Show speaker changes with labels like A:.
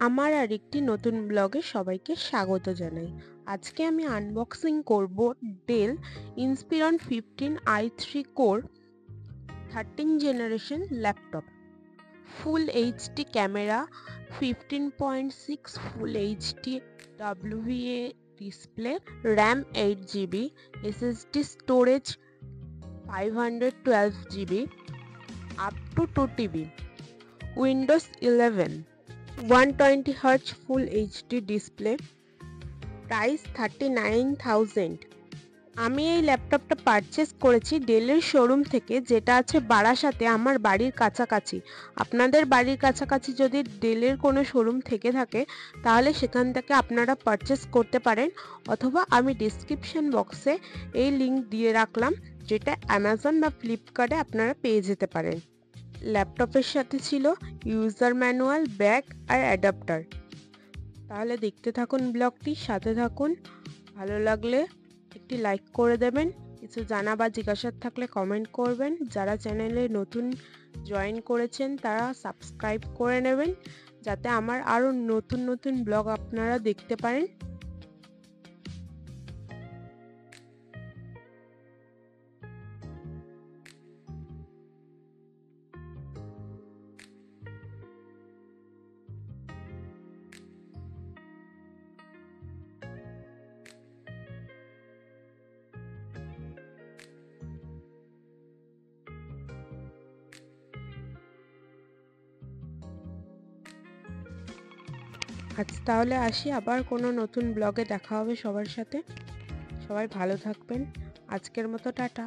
A: আমার আরেকটি নতুন ব্লগে সবাইকে স্বাগত জানাই। আজকে আমি আনবক্সিং করব Dell Inspiron 15i3 core 13 generation laptop. Full HD camera, 15.6 full HD WVA display, RAM 8 GB, SSD storage 512 GB, up to 2 TB, Windows 11, 120Hz full HD display, price 39,000। আমি এই ল্যাপটপটা পারচেস করেছি ডেলের শোরুম থেকে, যেটা আছে বারাসাতে, আমার বাড়ির কাছাকাছি। আপনাদের বাড়ির কাছাকাছি যদি ডেলের কোনো শোরুম থেকে থাকে তাহলে সেখান থেকে আপনারা পারচেস করতে পারেন, অথবা আমি ডিসক্রিপশন বক্সে এই লিঙ্ক দিয়ে রাখলাম, যেটা অ্যামাজন বা ফ্লিপকার্টে আপনারা পেয়ে যেতে পারেন। ল্যাপটপের সাথে ছিল ইউজার ম্যানুয়াল, ব্যাগ আর অ্যাডাপ্টার। তাহলে দেখতে থাকুন ব্লগটি, সাথে থাকুন। ভালো লাগলে একটি লাইক করে দেবেন। কিছু জানা বা জিজ্ঞাসার থাকলে কমেন্ট করবেন। যারা চ্যানেলে নতুন জয়েন করেছেন তারা সাবস্ক্রাইব করে নেবেন, যাতে আমার আরও নতুন নতুন ব্লগ আপনারা দেখতে পারেন। আজ তাহলে আসি, আবার কোনো নতুন ব্লগে দেখা হবে সবার সাথে। সবাই ভালো থাকবেন। আজকের মতো টাটা।